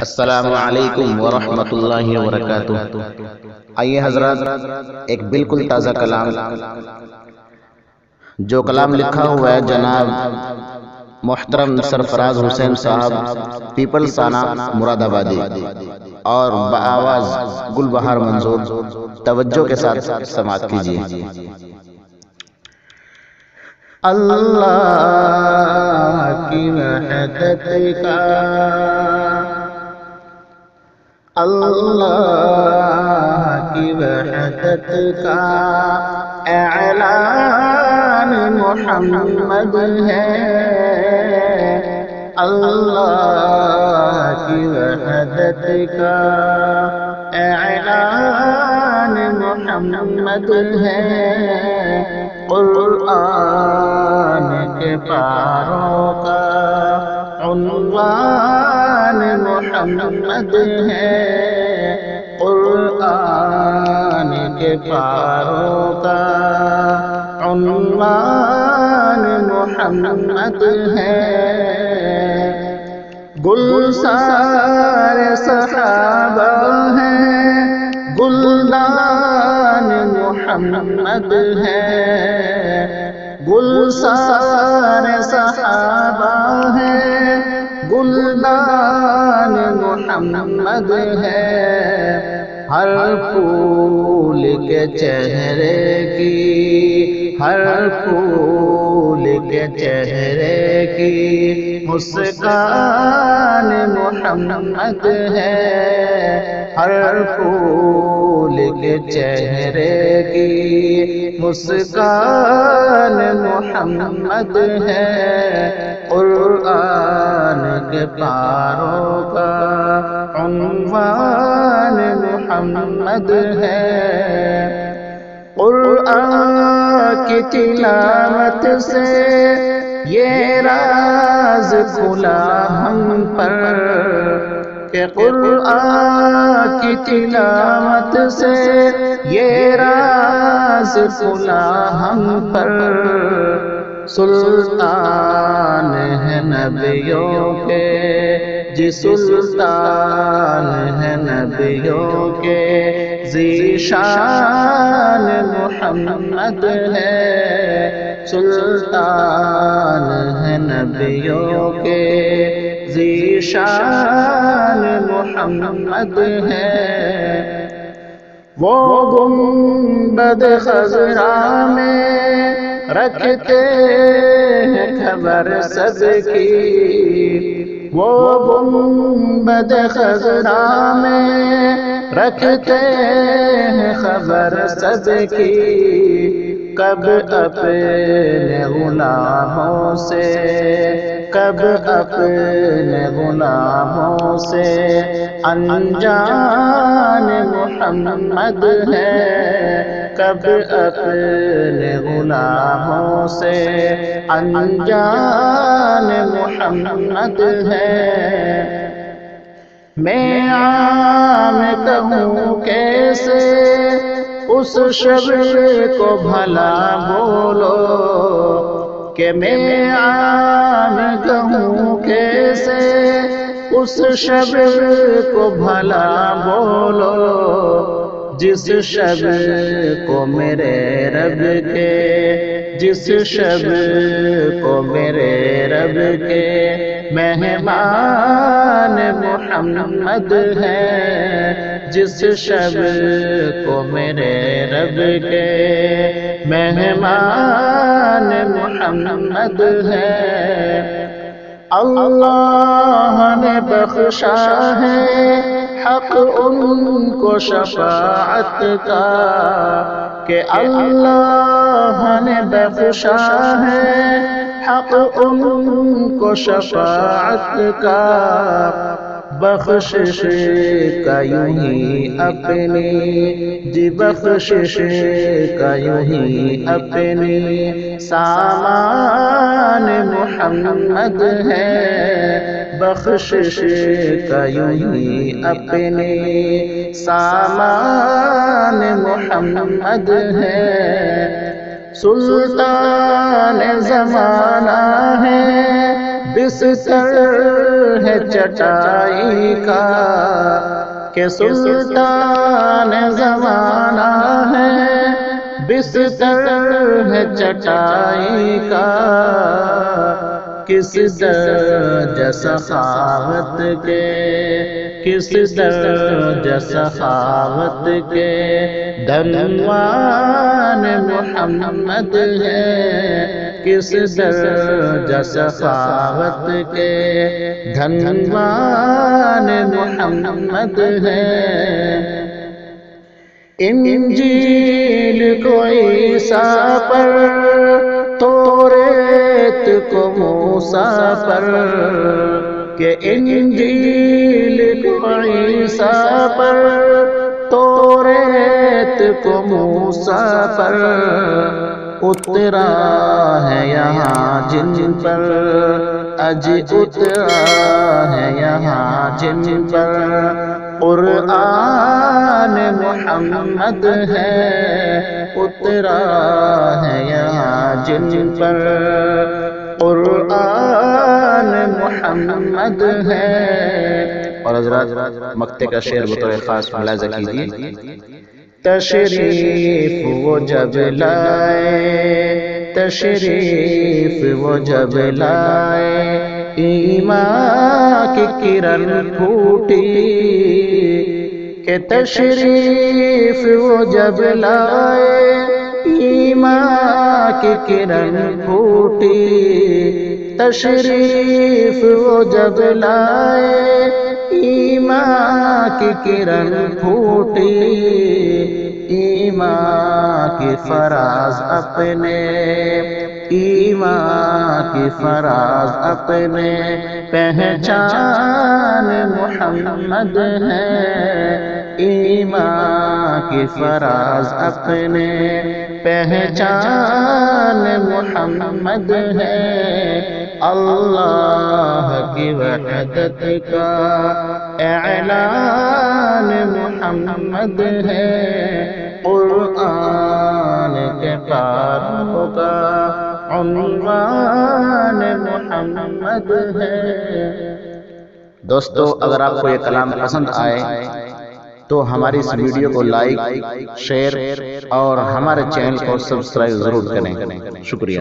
السلام علیکم ورحمۃ اللہ وبرکاتہ۔ آئیے حضرات، ایک بالکل تازہ کلام، جو کلام لکھا ہوا ہے جناب محترم سرفراز حسین صاحب، پیپل ثانہ مراد آبادی، اور بآواز گل بہار منظور، توجہ کے ساتھ سماعت کیجیے۔ اللہ کی وحدت کا، اللہ کی وحدت کا اعلان محمد ہے، اللہ کی وحدت کا اعلان محمد ہے، قرآن کے پاروں کا عنوان محمد ہے، قرآن کے پاروں کا عنوان محمد ہے، گلزار صحابہ ہے، گلدان محمد ہے، گلزار صحابہ ہے، گلدان محمد ہے، ہر پھول کے چہرے کی، ہر پھول کے چہرے کی مسکان محمد ہے، ہر پھول کے چہرے کی مسکان محمد ہے، قرآن کے پاروں کا عنوان محمد ہے، قرآن کی تلاوت سے یہ راز کھلا ہم پر، کہ قرآن کی تلاوت سے یہ راز کھلا ہم پر، سلطان ہے نبیوں کے، جی سلطان ہے نبیوں کے، ذیشان محمد ہے، سلطان ہے نبیوں کے، ذیشان محمد ہے، وہ گنبد خضرا میں رکھتے ہیں خبر سب کی، وہ گنبد خضرا میں رکھتے ہیں خبر سب کی، کب اپنے غلاموں سے، کب اپنے غلاموں سے انجان محمد ہے، کب اپنے غلاموں سے انجان محمد ہے، میں عام کہوں کیسے اس شب کو بھلا بولو، کہ میں عام کہوں کیسے اس شب کو بھلا بولو، جس شب کو میرے رب کے، جس شب کو میرے رب کے مہمان محمد ہے، جس شب کو میرے رب کے مہمان محمد ہے، اللہ نے بخشا ہے حق ان کو شفاعت کا، کہ اللہ نے بخشا ہے حق ان کو شفاعت کا، بخشش کا یوں ہی اپنی، جی بخشش کا یوں ہی اپنی سامان محمد ہے، بخشش کا یوں ہی اپنی سامان محمد ہے، سلطان زمانہ ہے بستر ہے چٹائی کا کہ سلطان زمانہ ہے، بستر ہے چٹائی کا کس درجہ سخاوت کے، کس درجہ سخاوت کے دنوان محمد ہے، کس درجہ سخاوت کے دھنوان محمد ہے۔ انجیل کو عیسیٰ پر، توریت کو موسیٰ پر، کہ انجیل کو عیسیٰ پر، توریت کو موسیٰ پر اترا ہے یہاں جن پر، اج اترا ہے یہاں جن پر قرآن محمد ہے، اترا ہے یہاں جن پر قرآن محمد ہے۔ اور حضرات مقطع کا شعر بطور خاص ملاحظہ کیجیے۔ تشریف وہ جب لائے، تشریف وہ جب لائے، ایمان کی کرن پھوٹی، کہ تشریف وہ جب لائے، ایمان کی کرن پھوٹی، تشریف وہ جب لائے، ایمان کی کرن پھوٹی، ایمان کی فراز اپنے، ایمان کی فراز اپنے پہچان محمد ہے، ایمان کی فراز اپنے پہچان محمد ہے۔ اللہ کی وحدت کا اعلان محمد ہے، قرآن کے پاروں کا عنوان محمد ہے۔ دوستو، اگر آپ کو یہ کلام پسند آئے تو ہماری اس ویڈیو کو لائک، شیئر اور ہمارے چینل کو سبسکرائب ضرور کریں۔ شکریہ۔